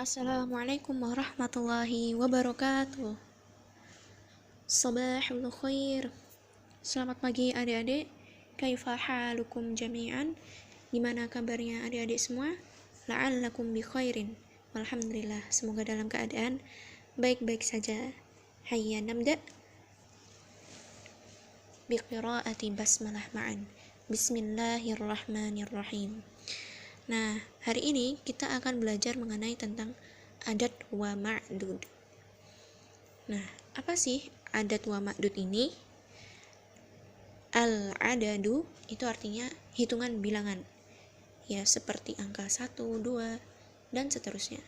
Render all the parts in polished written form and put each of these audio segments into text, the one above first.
Assalamualaikum warahmatullahi wabarakatuh. Sabahul khair. Selamat pagi adik-adik. Kaifa halukum jami'an? Gimana kabarnya adik-adik semua? La'allakum bi khairin. Alhamdulillah, semoga dalam keadaan baik-baik saja. Hayya nabda bi qiraati basmalah ma'an. Bismillahirrahmanirrahim. Nah, hari ini kita akan belajar mengenai tentang adat wa ma'dud. Nah, apa sih adat wa ma'dud ini? Al-adadu itu artinya hitungan bilangan. Ya, seperti angka 1, 2, dan seterusnya.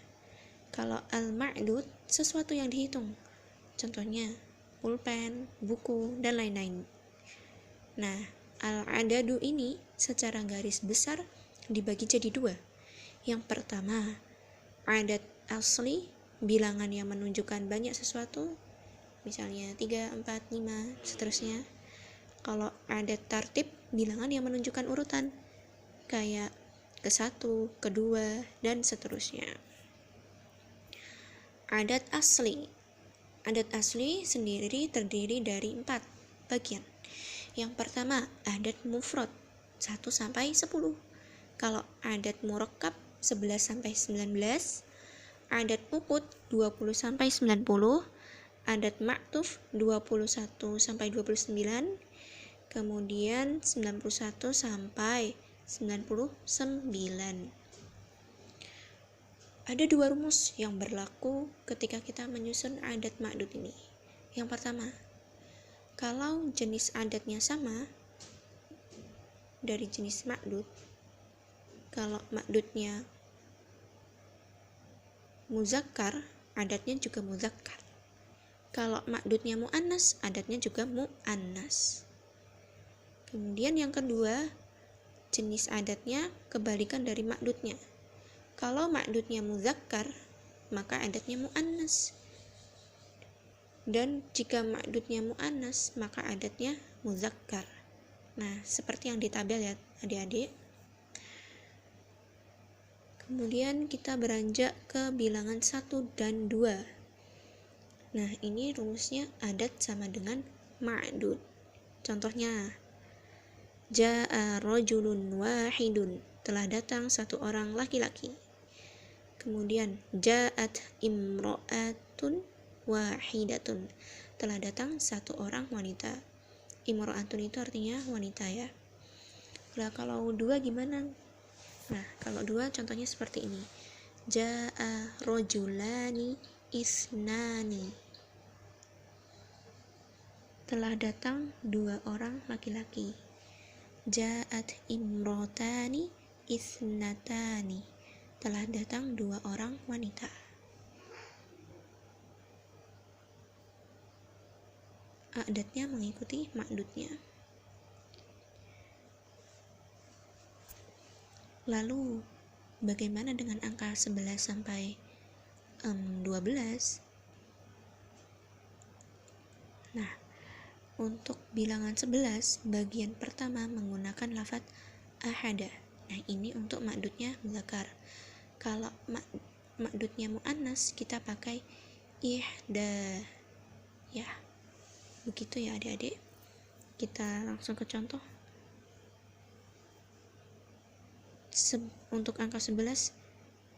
Kalau al-ma'dud, sesuatu yang dihitung. Contohnya, pulpen, buku, dan lain-lain. Nah, al-adadu ini secara garis besar dibagi jadi dua. Yang pertama, adat asli, bilangan yang menunjukkan banyak sesuatu, misalnya 3, 4, 5, seterusnya. Kalau adat tartib, bilangan yang menunjukkan urutan, kayak ke 1, kedua, dan seterusnya. Adat asli sendiri terdiri dari 4 bagian. Yang pertama, adat mufrad 1 sampai 10. Kalau adat murakkab 11 sampai 19, adat uqud 20 sampai 90, adat ma'tuf 21 sampai 29, kemudian 91 sampai 99. Ada dua rumus yang berlaku ketika kita menyusun adat ma'dud ini. Yang pertama, kalau jenis adatnya sama dari jenis ma'dud, kalau ma'dudnya muzakkar, adatnya juga muzakkar. Kalau ma'dudnya mu'annas, adatnya juga mu'annas. Kemudian yang kedua, jenis adatnya kebalikan dari ma'dudnya. Kalau ma'dudnya muzakkar, maka adatnya mu'annas. Dan jika ma'dudnya mu'annas, maka adatnya muzakkar. Nah, seperti yang di tabel ya adik-adik. Kemudian kita beranjak ke bilangan 1 dan 2. Nah, ini rumusnya adat sama dengan ma'dud. Contohnya, ja'a rajulun wahidun, telah datang satu orang laki-laki. Kemudian ja'at imra'atun wahidatun, telah datang satu orang wanita. Imra'atun itu artinya wanita ya. Nah, kalau 2 gimana? Nah, kalau 2 contohnya seperti ini. Ja'a rajulani isnani, telah datang 2 orang laki-laki. Ja'at imrotani isnatani, telah datang 2 orang wanita. Adatnya mengikuti ma'dudnya. Lalu bagaimana dengan angka 11 sampai 12? Nah, untuk bilangan 11, bagian pertama menggunakan lafaz ahada. Nah, ini untuk ma'dudnya muzakkar. Kalau ma'dudnya mu'annas, kita pakai ihda. Ya, begitu ya adik-adik. Kita langsung ke contoh. Untuk angka 11,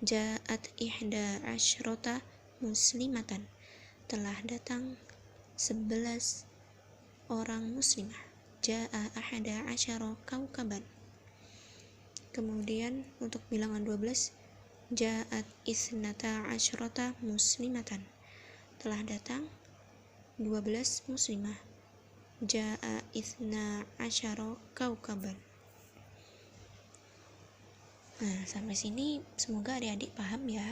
ja'at ihda asyrota muslimatan, telah datang 11 orang muslimah. Ja'a ahada asyara kaukaban. Kemudian untuk bilangan 12, ja'at isnata asyrota muslimatan, telah datang 12 muslimah. Ja'a isna asyara kaukaban. Nah, sampai sini semoga adik-adik paham ya.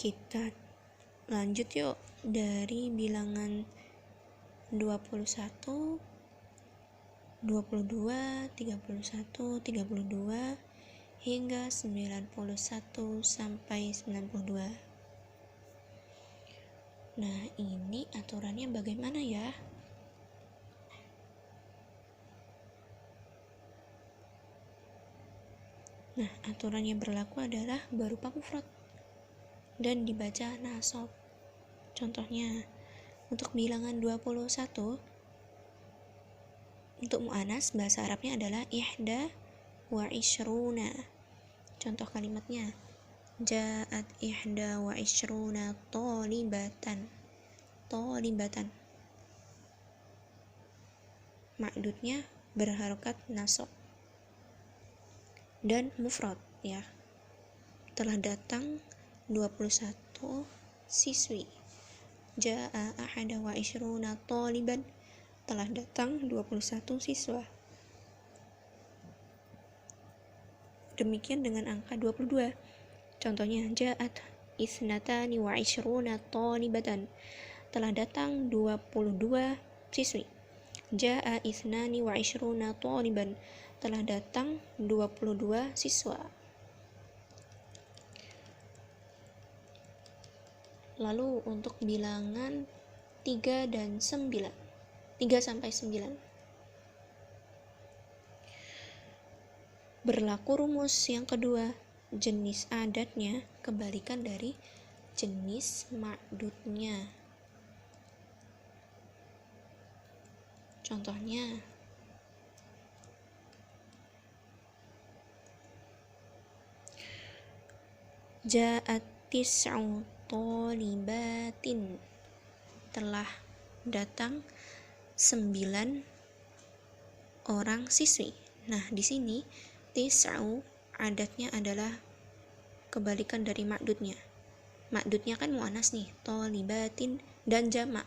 Kita lanjut yuk dari bilangan 21, 22, 31, 32 hingga 91 sampai 92. Nah, ini aturannya bagaimana ya? Nah, aturan yang berlaku adalah berupa mufrad dan dibaca nasab. Contohnya, untuk bilangan 21, untuk mu'anas bahasa Arabnya adalah ihda wa ishruna. Contoh kalimatnya, ja'at ihda wa ishruna talibatan. Talibatan. Ma'dudnya berharokat nasab. Dan mufrad, ya. Telah datang 21 siswi. Ja'a ahada wa ishruna taliban. Telah datang 21 siswa. Demikian dengan angka 22. Contohnya, ja'at isnatani wa ishruna talibatan. Telah datang 22 siswi. Ja'a isnani wa ishruna taliban. Telah datang 22 siswa. Lalu untuk bilangan 3 dan 9, 3 sampai 9, berlaku rumus yang kedua, jenis adatnya kebalikan dari jenis ma'dudnya. Contohnya, ja'at tis'u talibatin. Telah datang 9 orang siswi. Nah, di sini tis'u adatnya adalah kebalikan dari ma'dudnya. Ma'dudnya kan mu'anas nih, talibatin dan jamak.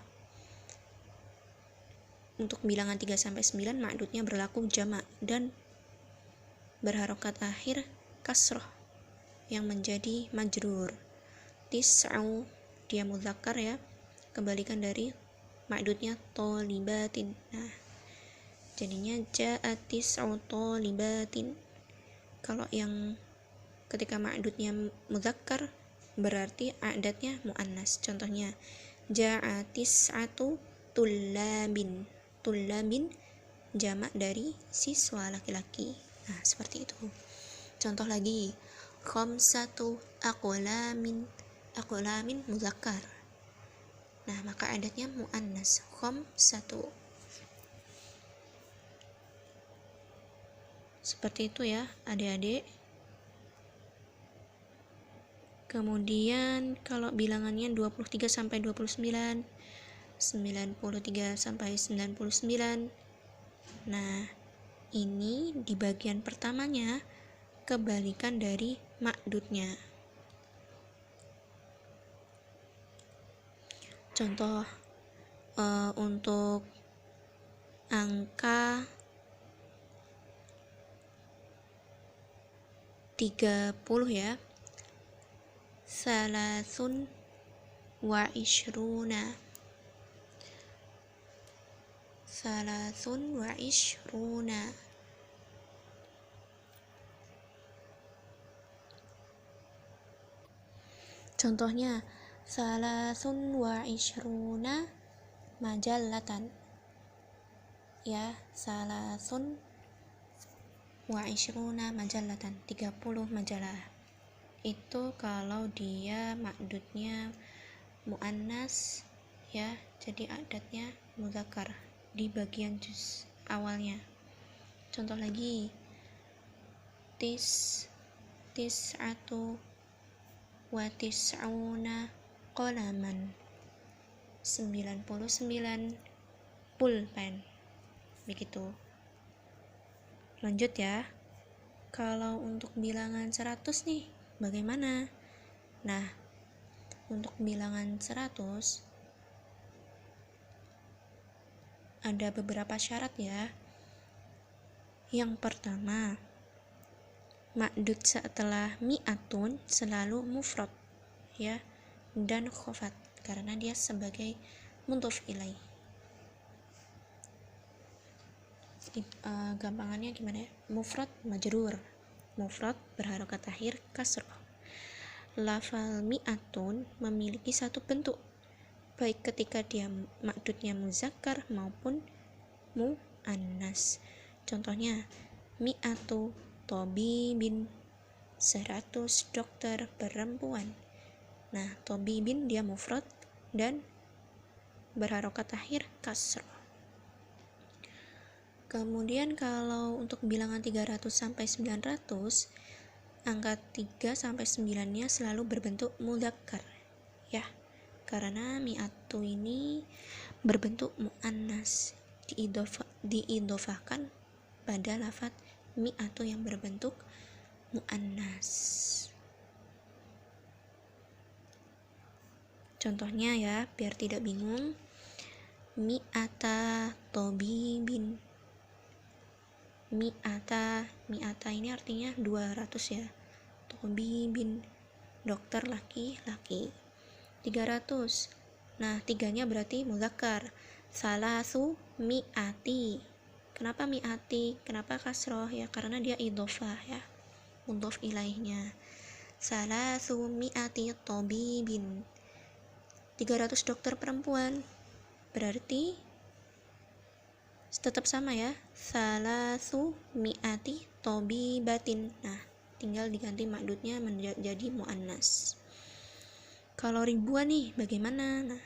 Untuk bilangan 3 sampai 9 ma'dudnya berlaku jamak dan berharokat akhir kasroh yang menjadi majrur. Tis'u dia mudzakkar ya, kebalikan dari ma'dudnya talibatin. Nah, jadinya ja'at tis'u talibatin. Kalau yang ketika ma'dudnya mudzakkar berarti adatnya muannas. Contohnya, ja'at tis'atu tullabin. Tullabin jamak dari siswa laki-laki. Nah, seperti itu. Contoh lagi, khamsatu aqlamin. Aqlamin mudzakkar. Nah, maka adatnya muannas, khamsatu. Seperti itu ya, adik-adik. Kemudian kalau bilangannya 23 sampai 29, 93 sampai 99. Nah, ini di bagian pertamanya kebalikan dari ma'dudnya. Contoh untuk angka 30 ya. Salasun wa ishruna. Salasun wa ishruna. Contohnya, salasun wa ishruna majallatan. Ya, salasun wa ishruna majallatan, 30 majalah. Itu kalau dia ma'dudnya muannas ya, jadi adatnya mudzakkar di bagian juz awalnya. Contoh lagi, tis'atu wa tis'una qalaman, 99 pulpen. Begitu. Lanjut ya. Kalau untuk bilangan 100 nih, bagaimana? Nah, untuk bilangan 100 ada beberapa syarat ya. Yang pertama, ma'dud setelah mi'atun selalu mufrad ya, dan khofat karena dia sebagai mudhof ilaih. Gampangannya gimana ya? Mufrad majrur, mufrad berharokat akhir kasroh. Lafal mi'atun memiliki satu bentuk, baik ketika dia ma'dudnya muzakkar maupun mu'annas. Contohnya, mi'atu tobibin, 100 dokter perempuan. Nah, tobibin dia mufrad dan berharokat akhir kasroh. Kemudian kalau untuk bilangan 300 sampai 900, angka 3 sampai 9-nya selalu berbentuk mudzakkar ya. Karena mi'atu ini berbentuk mu'annas, diidofahkan pada lafaz mi'atu yang berbentuk mu'annas. Contohnya ya, biar tidak bingung. Mi'ata tobibin. Mi'ata ini artinya 200 ya. Tobibin, dokter laki-laki. 300. Nah, tiganya berarti mudzakkar. Salasu mi'ati. Kenapa mi'ati? Kenapa kasroh? Ya karena dia idhofah ya, mudhof ilaihnya. Salasu mi'ati tobibin. 300 dokter perempuan. Berarti tetap sama ya. Salasu mi'ati tobibatin. Nah, tinggal diganti ma'dudnya menjadi mu'annas. Kalau ribuan nih, bagaimana? Nah,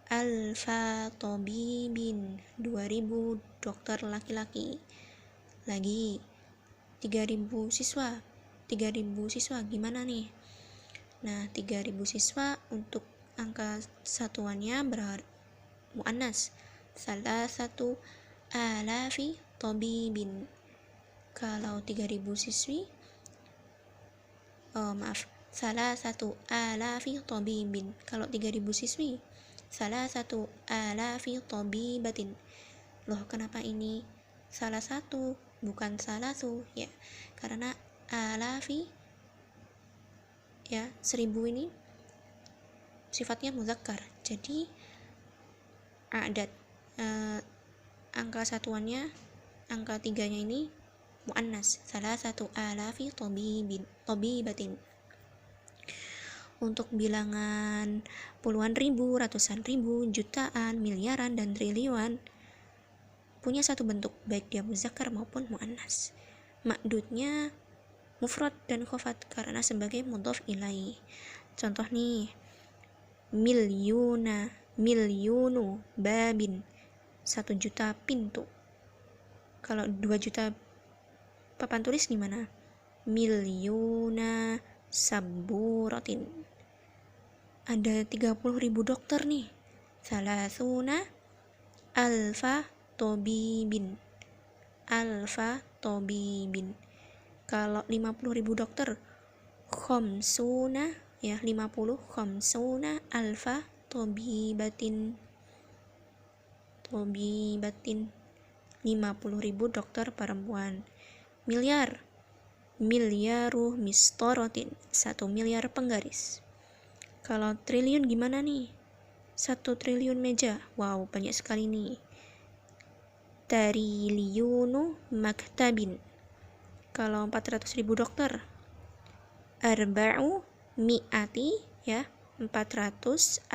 alfa tobibin, 2000 dokter laki-laki. Lagi 3000 siswa. 3000 siswa gimana nih? Nah, 3000 siswa untuk angka satuannya mu'annas. Salah satu alafi tobibin. Kalau 3000 siswi, salah satu alafi tobibin. Kalau 3000 siswi, salah satu alafi tobibatin. Loh, kenapa ini salah satu bukan salah satu? Ya, karena alafi ya 1000 ini sifatnya muzakkar. Jadi adat angka satuannya, angka tiganya ini muannas. Salah satu alafi tobibatin. Untuk bilangan puluhan ribu, ratusan ribu, jutaan, miliaran, dan triliunan punya satu bentuk, baik dia muzakkar maupun muannas. Ma'dudnya mufrad dan khofat karena sebagai mudhof ilaih. Contoh nih, milyunu babin, 1 juta pintu. Kalau 2 juta papan tulis gimana? Milyuna saburatin. Ada 30.000 dokter nih. Salasuna alfa tobibin. Kalau 50.000 dokter, khamsuna ya, 50 khamsuna alfa tobibatin. 50.000 dokter perempuan. Milyaru mistorotin, 1 miliar penggaris. Kalau triliun gimana nih? 1 triliun meja. Wow, banyak sekali nih. Tariliyunu maktabin. Kalau 400.000 dokter, arba'u mi'ati ya, 400.000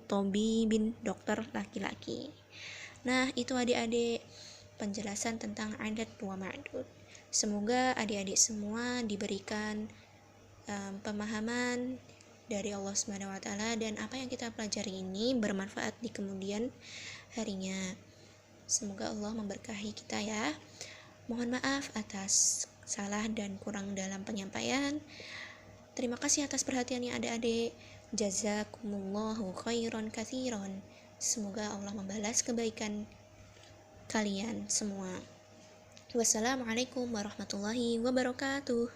tobibin, dokter laki-laki. Nah, itu adik-adik penjelasan tentang adat wa ma'dud. Semoga adik-adik semua diberikan pemahaman dari Allah Subhanahu wa taala, dan apa yang kita pelajari ini bermanfaat di kemudian harinya. Semoga Allah memberkahi kita ya. Mohon maaf atas salah dan kurang dalam penyampaian. Terima kasih atas perhatiannya adik-adik. Jazakumullahu khairan katsiran. Semoga Allah membalas kebaikan kalian semua. Wassalamualaikum warahmatullahi wabarakatuh.